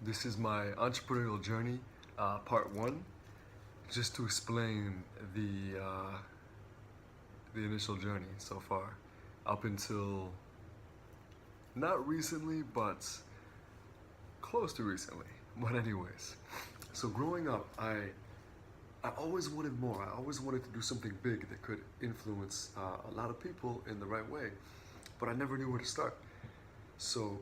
This is my entrepreneurial journey, part one, just to explain the initial journey so far, up until not recently, but close to recently. But anyways, so growing up, I always wanted more. I always wanted to do something big that could influence a lot of people in the right way, but I never knew where to start. So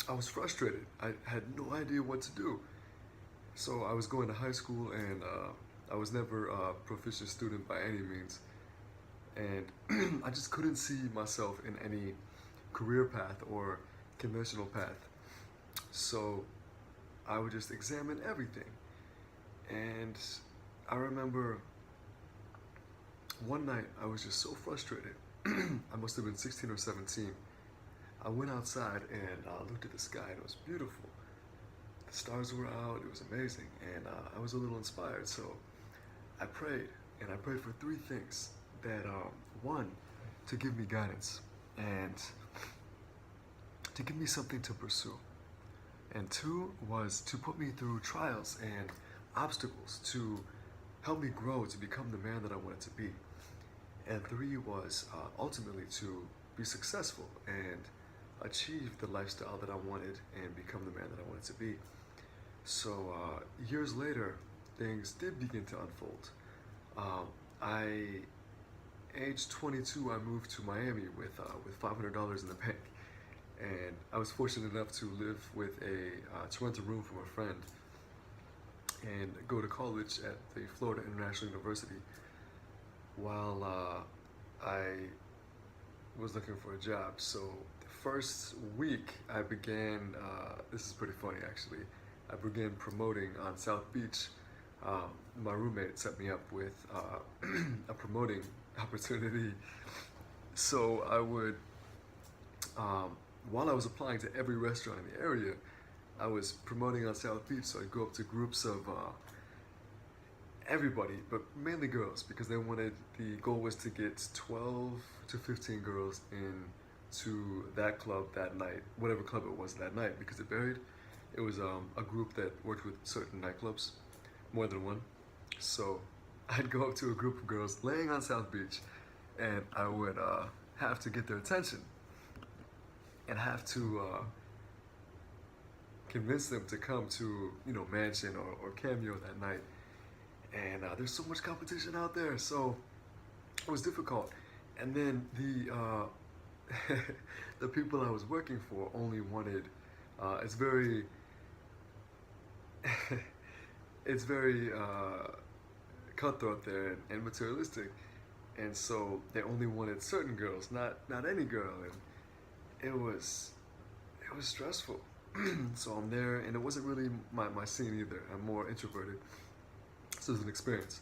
I was frustrated. I had no idea what to do. So I was going to high school, and I was never a proficient student by any means. And I just couldn't see myself in any career path or conventional path. So I would just examine everything. And I remember one night I was just so frustrated. I must have been 16 or 17. I went outside and looked at the sky, and it was beautiful. The stars were out, it was amazing, and I was a little inspired. So I prayed, and I prayed for three things. That one, to give me guidance, and to give me something to pursue. And two was to put me through trials and obstacles to help me grow to become the man that I wanted to be. And three was ultimately to be successful and achieve the lifestyle that I wanted and become the man that I wanted to be. So years later, things did begin to unfold. I, age 22, I moved to Miami with $500 in the bank, and I was fortunate enough to live with to rent a room from a friend and go to college at the Florida International University while I was looking for a job. So the first week I began, this is pretty funny actually, I began promoting on South Beach. My roommate set me up with a promoting opportunity. So I would, while I was applying to every restaurant in the area, I was promoting on South Beach. So I'd go up to groups of everybody, but mainly girls, because the goal was to get 12 to 15 girls into that club that night, whatever club it was that night, because it varied. It was a group that worked with certain nightclubs, more than one. So I'd go up to a group of girls laying on South Beach, and I would have to get their attention and have to convince them to come to, Mansion or Cameo that night. And there's so much competition out there, so it was difficult. And then the people I was working for only wanted, it's very it's very cutthroat there and materialistic, and so they only wanted certain girls, not any girl, and it was stressful. So I'm there, and it wasn't really my scene either. I'm more introverted, so it was an experience.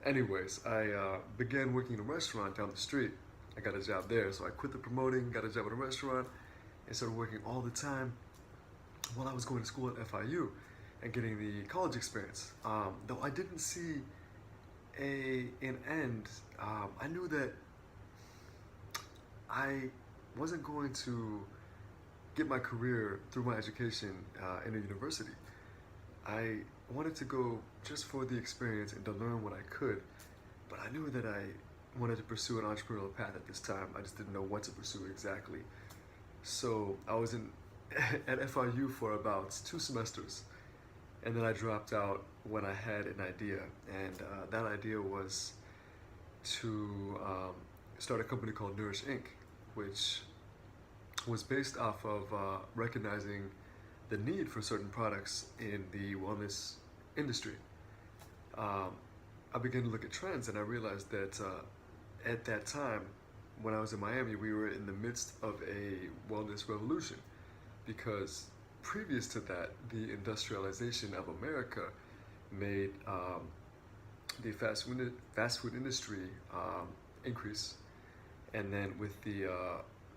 Anyways, I began working in a restaurant down the street. I got a job there, so I quit the promoting, got a job at a restaurant, and started working all the time while I was going to school at FIU and getting the college experience. Though I didn't see an end, I knew that I wasn't going to get my career through my education in a university. I wanted to go just for the experience and to learn what I could, but I knew that I wanted to pursue an entrepreneurial path at this time. I just didn't know what to pursue exactly. So I was at FIU for about 2 semesters, and then I dropped out when I had an idea, and that idea was to start a company called Nourish Inc., which was based off of recognizing the need for certain products in the wellness industry. I began to look at trends, and I realized that at that time, when I was in Miami, we were in the midst of a wellness revolution, because previous to that, the industrialization of America made the fast food industry increase, and then with the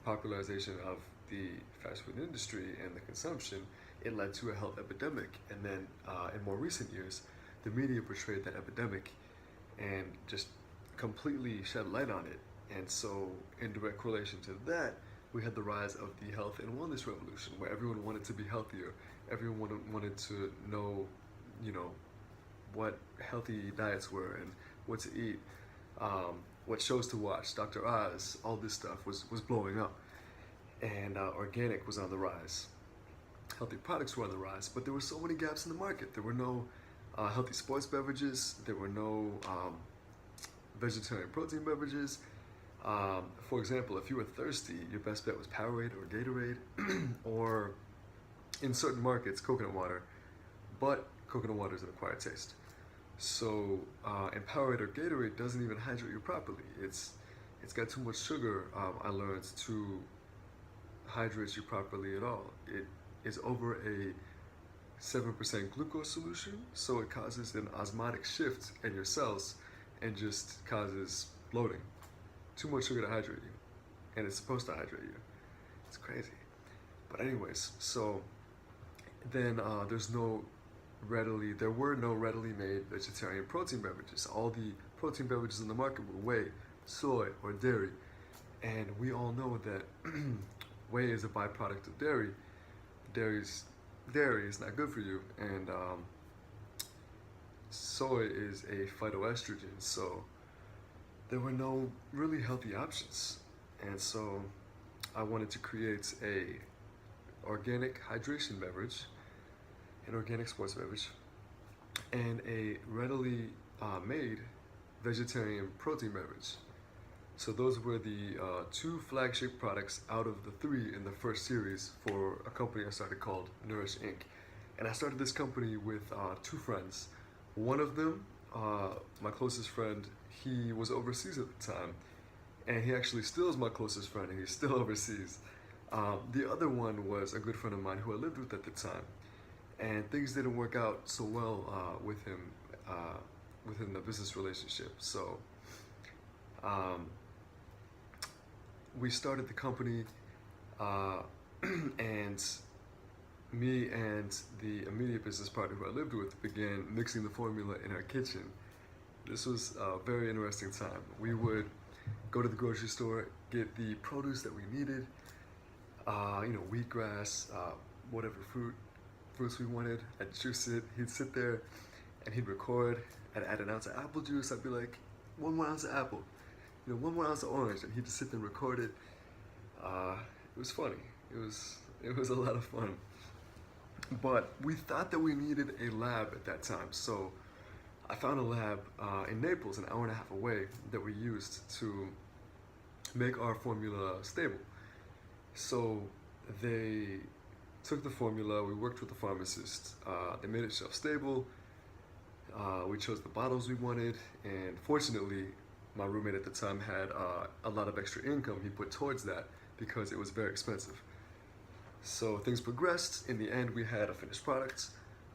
popularization of the fast food industry and the consumption, it led to a health epidemic. And then in more recent years, the media portrayed that epidemic and just completely shed light on it. And so, in direct correlation to that, we had the rise of the health and wellness revolution, where everyone wanted to be healthier. Everyone wanted to know, you know, what healthy diets were and what to eat, what shows to watch. Dr. Oz, all this stuff was blowing up, and organic was on the rise. Healthy products were on the rise, but there were so many gaps in the market. There were no healthy sports beverages. There were no vegetarian protein beverages. For example, if you were thirsty, your best bet was Powerade or Gatorade, or in certain markets, coconut water. But coconut water is an acquired taste. So, and Powerade or Gatorade doesn't even hydrate you properly. It's got too much sugar. I learned to hydrate you properly at all. It is over a 7% glucose solution, so it causes an osmotic shift in your cells and just causes bloating. Too much sugar to hydrate you, and it's supposed to hydrate you. It's crazy. But anyways, so then there were no readily made vegetarian protein beverages. All the protein beverages in the market were whey, soy, or dairy, and we all know that whey is a byproduct of dairy. Dairy is not good for you, and soy is a phytoestrogen, so there were no really healthy options. And so I wanted to create a organic hydration beverage, an organic sports beverage, and a readily made vegetarian protein beverage. So those were the two flagship products out of the three in the first series for a company I started called Nourish Inc. And I started this company with two friends. One of them, my closest friend, he was overseas at the time, and he actually still is my closest friend, and he's still overseas. The other one was a good friend of mine who I lived with at the time, and things didn't work out so well with him within the business relationship. So we started the company, and me and the immediate business partner who I lived with began mixing the formula in our kitchen. This was a very interesting time. We would go to the grocery store, get the produce that we needed, wheatgrass, whatever fruits we wanted. I'd juice it. He'd sit there and he'd record. I'd add an ounce of apple juice. I'd be like, 1 more ounce of apple, 1 more ounce of orange, and he'd just sit there and record it. It was funny. It was a lot of fun. But we thought that we needed a lab at that time, so I found a lab in Naples, an hour and a half away, that we used to make our formula stable. So they took the formula, we worked with the pharmacist, they made it shelf stable, we chose the bottles we wanted, and fortunately, my roommate at the time had a lot of extra income he put towards that because it was very expensive. So things progressed. In the end, we had a finished product.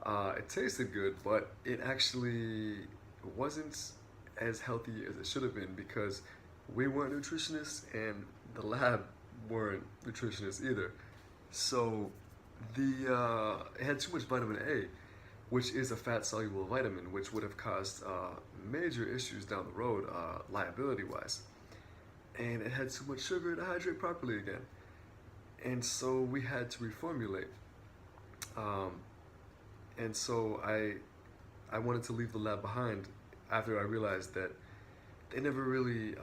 It tasted good, but it actually wasn't as healthy as it should have been because we weren't nutritionists and the lab weren't nutritionists either. So it had too much vitamin A, which is a fat-soluble vitamin, which would have caused major issues down the road, liability-wise. And it had too much sugar to hydrate properly again. And so we had to reformulate. And so I wanted to leave the lab behind after I realized that they never really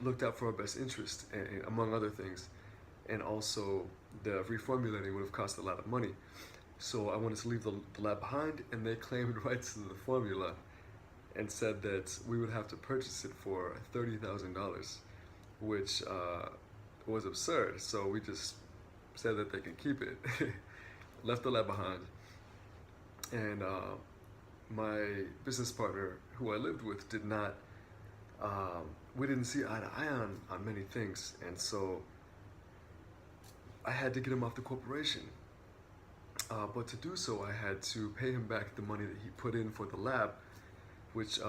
looked out for our best interest, and among other things. And also, the reformulating would have cost a lot of money. So I wanted to leave the lab behind, and they claimed rights to the formula and said that we would have to purchase it for $30,000, which was absurd. So we just said that they can keep it. Left the lab behind. And my business partner, who I lived with, did not, we didn't see eye to eye on many things. And so I had to get him off the corporation. But to do so, I had to pay him back the money that he put in for the lab, which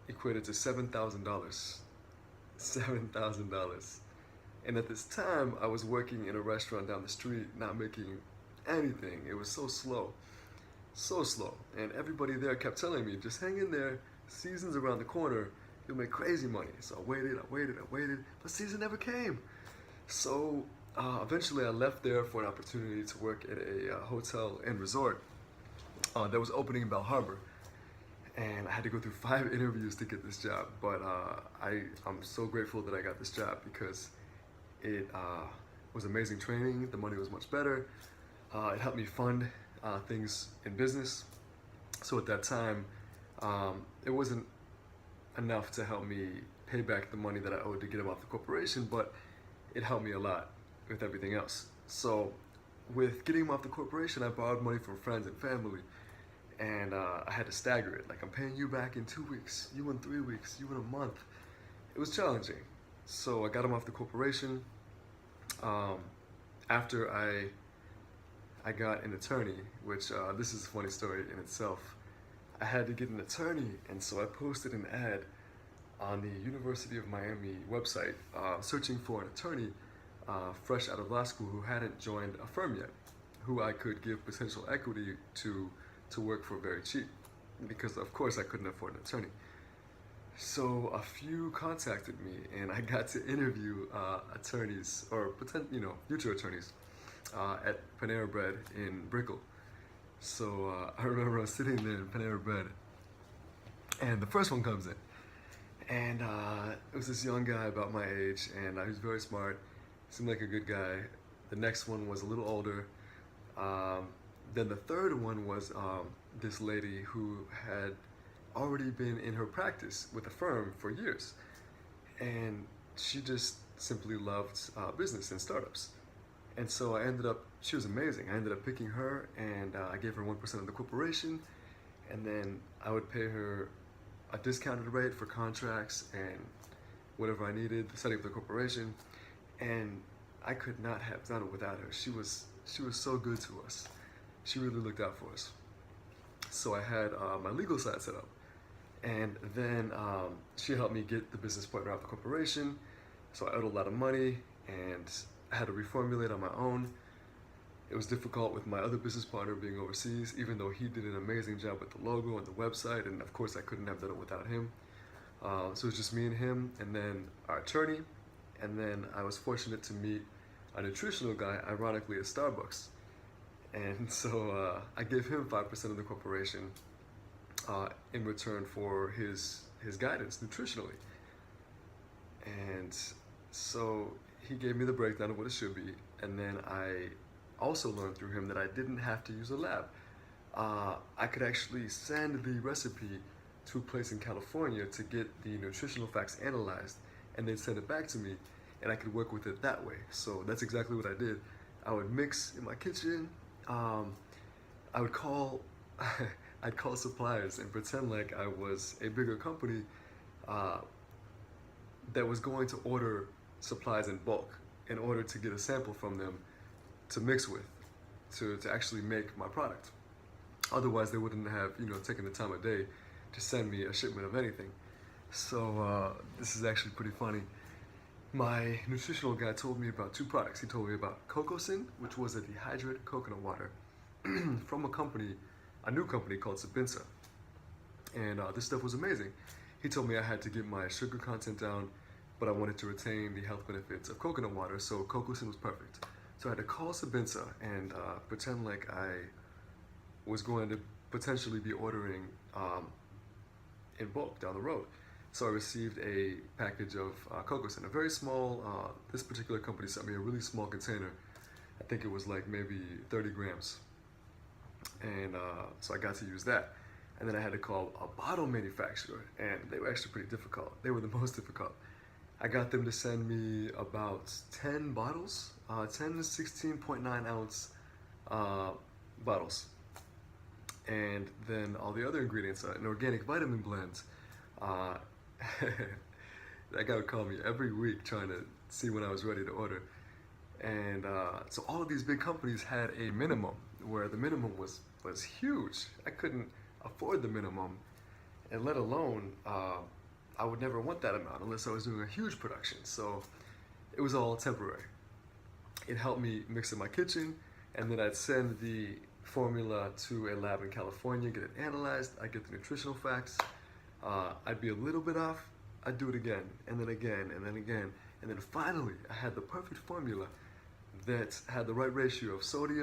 equated to $7,000. $7,000. And at this time, I was working in a restaurant down the street, not making anything. It was so slow. So slow. And everybody there kept telling me, just hang in there, season's around the corner, you'll make crazy money. So I waited, but season never came. So eventually I left there for an opportunity to work at a hotel and resort that was opening in Bell Harbor. And I had to go through 5 interviews to get this job, but I'm so grateful that I got this job because it was amazing training. The money was much better. It helped me fund things in business. So at that time, it wasn't enough to help me pay back the money that I owed to get him off the corporation, but it helped me a lot with everything else. So with getting him off the corporation, I borrowed money from friends and family, and I had to stagger it. Like, I'm paying you back in 2 weeks, you in 3 weeks, you in a month. It was challenging. So I got him off the corporation. After I got an attorney, which this is a funny story in itself. I had to get an attorney, and so I posted an ad on the University of Miami website searching for an attorney fresh out of law school who hadn't joined a firm yet, who I could give potential equity to work for very cheap, because of course I couldn't afford an attorney. So a few contacted me, and I got to interview attorneys, or future attorneys, at Panera Bread in Brickell. So I remember I was sitting there in Panera Bread, and the first one comes in, and it was this young guy about my age, and he was very smart, seemed like a good guy. The next one was a little older. Then the third one was this lady who had already been in her practice with a firm for years, and she just simply loved business and startups. And so she was amazing. I ended up picking her, and I gave her 1% of the corporation, and then I would pay her a discounted rate for contracts and whatever I needed, setting up the corporation. And I could not have done it without her. She was so good to us. She really looked out for us. So I had my legal side set up, and then she helped me get the business partner out of the corporation. So I owed a lot of money, and I had to reformulate on my own. It was difficult with my other business partner being overseas, even though he did an amazing job with the logo and the website, and of course I couldn't have done it without him. So it was just me and him, and then our attorney, and then I was fortunate to meet a nutritional guy, ironically at Starbucks. And so I gave him 5% of the corporation in return for his guidance nutritionally. And so he gave me the breakdown of what it should be, and then I also learned through him that I didn't have to use a lab. I could actually send the recipe to a place in California to get the nutritional facts analyzed, and they'd send it back to me, and I could work with it that way. So that's exactly what I did. I would mix in my kitchen. I would call I'd call suppliers and pretend like I was a bigger company that was going to order supplies in bulk in order to get a sample from them to mix with, to actually make my product. Otherwise, they wouldn't have taken the time of day to send me a shipment of anything. So this is actually pretty funny. My nutritional guy told me about 2 products. He told me about Cocosin, which was a dehydrated coconut water from a new company called Sabinsa. And this stuff was amazing. He told me I had to get my sugar content down, but I wanted to retain the health benefits of coconut water, so Cocosin was perfect. So I had to call Sabinsa and pretend like I was going to potentially be ordering in bulk down the road. So I received a package of Cocosin, a very small, this particular company sent me a really small container. I think it was like maybe 30 grams. And so I got to use that. And then I had to call a bottle manufacturer, and they were actually pretty difficult. They were the most difficult. I got them to send me about 10 bottles, 10 16.9 ounce bottles. And then all the other ingredients, an organic vitamin blend. That guy would call me every week trying to see when I was ready to order. And so all of these big companies had a minimum, where the minimum was huge. I couldn't afford the minimum, and let alone I would never want that amount unless I was doing a huge production. So it was all temporary. It helped me mix in my kitchen, and then I'd send the formula to a lab in California, get it analyzed, I'd get the nutritional facts. I'd be a little bit off, I'd do it again, and then again, and then again. And then finally, I had the perfect formula that had the right ratio of sodium